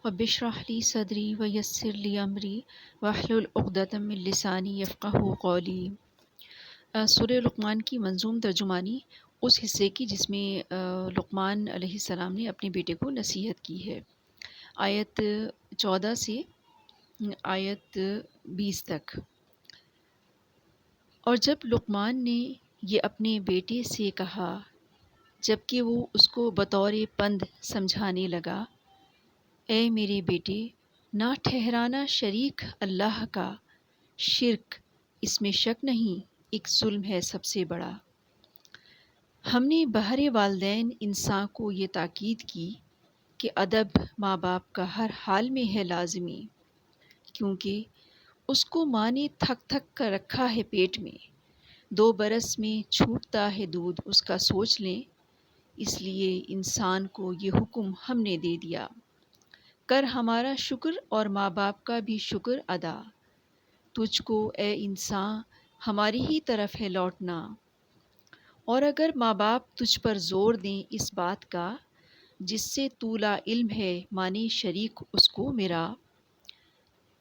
رب اشرح لی صدری ویسر لی امری واحلل عقدۃ من لسانی یفقہوا قولی۔ سورہ لقمان کی منظوم ترجمانی اس حصے کی جس میں لقمان علیہ السلام نے اپنے بیٹے کو نصیحت کی ہے، آیت 14 سے آیت 20 تک۔ اور جب لقمان نے یہ اپنے بیٹے سے کہا جب کہ وہ اس کو بطور پند سمجھانے لگا، اے میرے بیٹے، نہ ٹھہرانا شریک اللہ کا، شرک اس میں شک نہیں، ایک ظلم ہے سب سے بڑا۔ ہم نے بہر والدین انسان کو یہ تاکید کی کہ ادب ماں باپ کا ہر حال میں ہے لازمی، کیونکہ اس کو ماں نے تھک تھک کر رکھا ہے پیٹ میں، 2 برس میں چھوٹتا ہے دودھ اس کا سوچ لیں، اس لیے انسان کو یہ حکم ہم نے دے دیا، کر ہمارا شکر اور ماں باپ کا بھی شکر ادا، تجھ کو اے انسان ہماری ہی طرف ہے لوٹنا۔ اور اگر ماں باپ تجھ پر زور دیں اس بات کا جس سے تو لا علم ہے، مانے شریک اس کو میرا،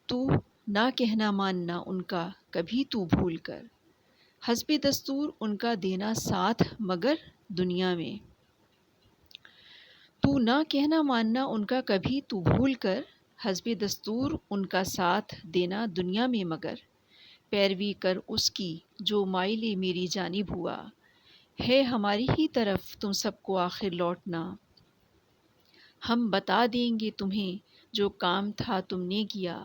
تو نہ کہنا ماننا ان کا کبھی تو بھول کر، حسب دستور ان کا دینا ساتھ مگر دنیا میں۔ تو نہ کہنا ماننا ان کا کبھی تو بھول کر، حسب دستور ان کا ساتھ دینا دنیا میں مگر، پیروی کر اس کی جو مائل میری جانب ہوا، ہے ہماری ہی طرف تم سب کو آخر لوٹنا۔ ہم بتا دیں گے تمہیں جو کام تھا تم نے کیا،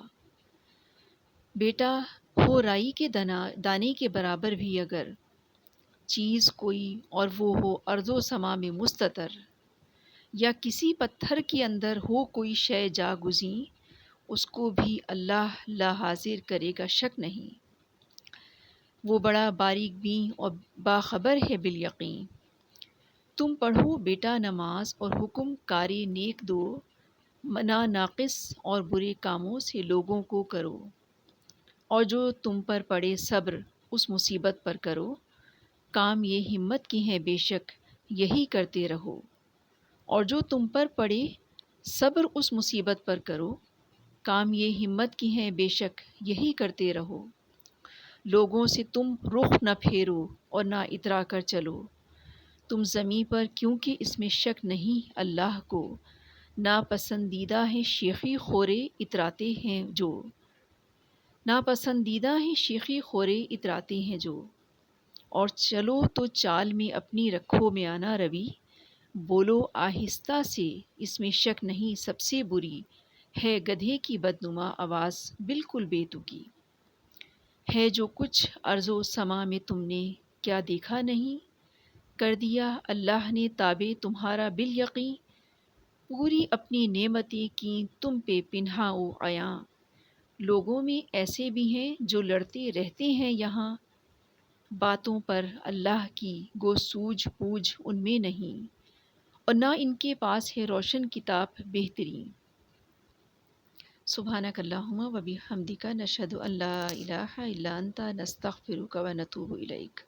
بیٹا ہو رائی کے دانے کے برابر بھی اگر، چیز کوئی اور وہ ہو ارض و سما میں مستتر، یا کسی پتھر کے اندر ہو کوئی شے جا گزیں، اس کو بھی اللہ لا حاضر کرے گا شک نہیں، وہ بڑا باریک بین اور باخبر ہے بالیقین۔ تم پڑھو بیٹا نماز اور حکم کار نیک دو، منع ناقص اور برے کاموں سے لوگوں کو کرو، اور جو تم پر پڑے صبر اس مصیبت پر کرو، کام یہ ہمت کی ہیں بے شک یہی کرتے رہو، اور جو تم پر پڑے صبر اس مصیبت پر کرو، کام یہ ہمت کی ہیں بے شک یہی کرتے رہو، لوگوں سے تم رخ نہ پھیرو اور نہ اترا کر چلو، تم زمیں پر کیونکہ اس میں شک نہیں اللہ کو، ناپسندیدہ ہیں شیخی خورے اتراتے ہیں جو، ناپسندیدہ ہیں شیخی خورے اتراتے ہیں جو، اور چلو تو چال میں اپنی رکھو میانہ روی، بولو آہستہ سے اس میں شک نہیں سب سے بری، ہے گدھے کی بدنما آواز بالکل بے تکی، ہے جو کچھ ارض و سما میں تم نے کیا دیکھا نہیں، کر دیا اللہ نے تابع تمہارا بالیقین، پوری اپنی نعمتیں کی تم پہ پنہاں و عیاں، لوگوں میں ایسے بھی ہیں جو لڑتے رہتے ہیں یہاں، باتوں پر اللہ کی گو سوجھ بوجھ ان میں نہیں، اور نہ ان کے پاس ہے روشن کتاب بہترین۔ سبحانک اللہم و بحمدک، نشہد ان لا الہ الا انت، نستغفرک و نتوب الیک۔